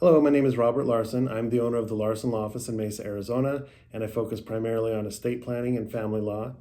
Hello, my name is Robert Larson. I'm the owner of the Larson Law Office in Mesa, Arizona, and I focus primarily on estate planning and family law.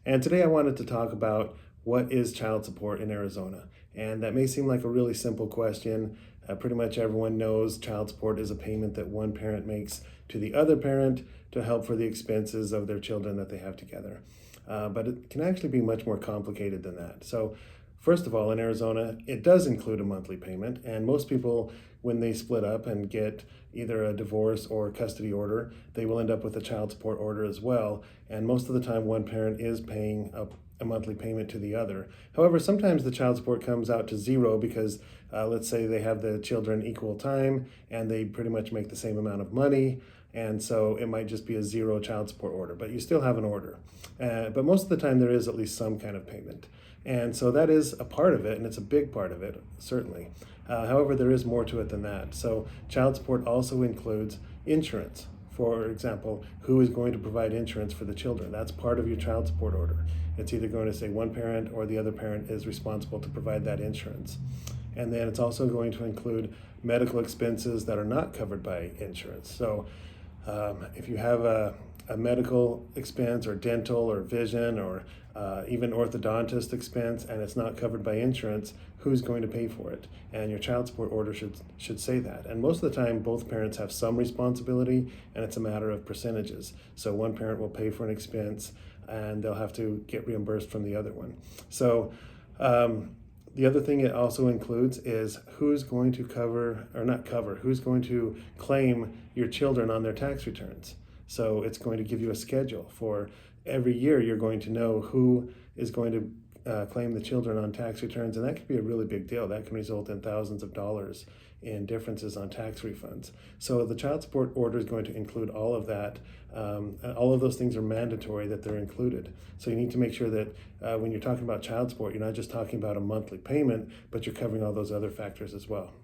And today I wanted to talk about what is child support in Arizona. And that may seem like a really simple question. Pretty much everyone knows child support is a payment that one parent makes to the other parent to help for the expenses of their children that they have together. But it can actually be much more complicated than that. So first of all, in Arizona, it does include a monthly payment, and most people, when they split up and get either a divorce or a custody order, they will end up with a child support order as well. And most of the time, one parent is paying a monthly payment to the other. However, sometimes the child support comes out to zero because let's say they have the children equal time and they pretty much make the same amount of money. And so it might just be a zero child support order, but you still have an order. But most of the time, there is at least some kind of payment. And so that is a part of it, and it's a big part of it, certainly. However, there is more to it than that. So child support also includes insurance. For example, who is going to provide insurance for the children? That's part of your child support order. It's either going to say one parent or the other parent is responsible to provide that insurance. And then it's also going to include medical expenses that are not covered by insurance. So if you have a medical expense or dental or vision or even orthodontist expense and it's not covered by insurance, who's going to pay for it? And your child support order should say that. And most of the time, both parents have some responsibility, and it's a matter of percentages. So one parent will pay for an expense and they'll have to get reimbursed from the other one. So the other thing it also includes is who's going to cover, or not cover, who's going to claim your children on their tax returns. So it's going to give you a schedule for every year. You're going to know who is going to claim the children on tax returns, and that could be a really big deal. That can result in thousands of dollars in differences on tax refunds. So the child support order is going to include all of that. All of those things are mandatory that they're included. So you need to make sure that when you're talking about child support, you're not just talking about a monthly payment, but you're covering all those other factors as well.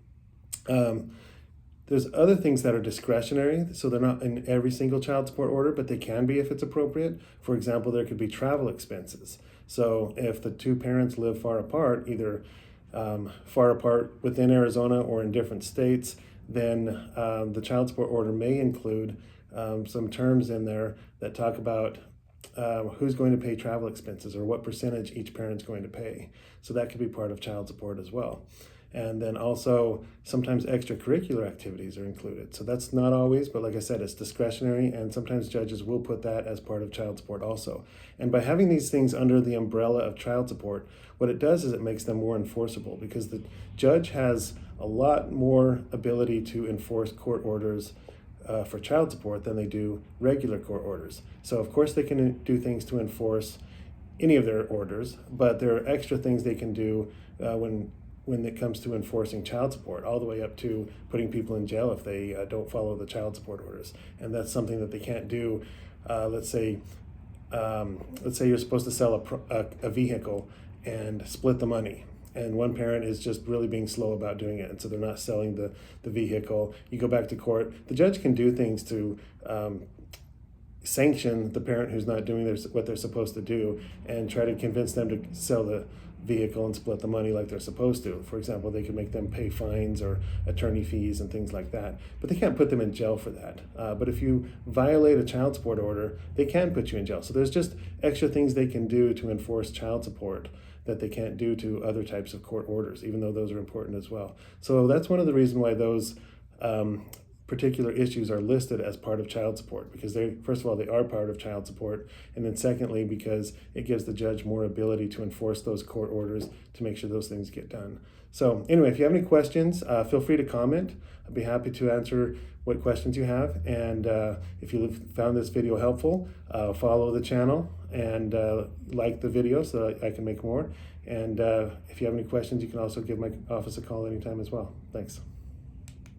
There's other things that are discretionary, so they're not in every single child support order, but they can be if it's appropriate. For example, there could be travel expenses. So if the two parents live far apart, either far apart within Arizona or in different states, then the child support order may include some terms in there that talk about who's going to pay travel expenses or what percentage each parent's going to pay. So that could be part of child support as well. And then also sometimes extracurricular activities are included. So that's not always, but like I said, it's discretionary, and sometimes judges will put that as part of child support also. And by having these things under the umbrella of child support, what it does is it makes them more enforceable, because the judge has a lot more ability to enforce court orders for child support than they do regular court orders. So of course they can do things to enforce any of their orders, but there are extra things they can do when it comes to enforcing child support, all the way up to putting people in jail if they don't follow the child support orders. And that's something that they can't do. Let's say you're supposed to sell a vehicle and split the money, and one parent is just really being slow about doing it, and so they're not selling the vehicle. You go back to court. The judge can do things to sanction the parent who's not doing what they're supposed to do, and try to convince them to sell the vehicle and split the money like they're supposed to. For example, they could make them pay fines or attorney fees and things like that, but they can't put them in jail for that. But if you violate a child support order, they can put you in jail. So there's just extra things they can do to enforce child support that they can't do to other types of court orders, even though those are important as well. So that's one of the reasons why those particular issues are listed as part of child support, because they, first of all, they are part of child support, and then secondly, because it gives the judge more ability to enforce those court orders to make sure those things get done. So anyway, if you have any questions, feel free to comment. I'd be happy to answer what questions you have. And if you found this video helpful, follow the channel and like the video so that I can make more. And if you have any questions, you can also give my office a call anytime as well. Thanks.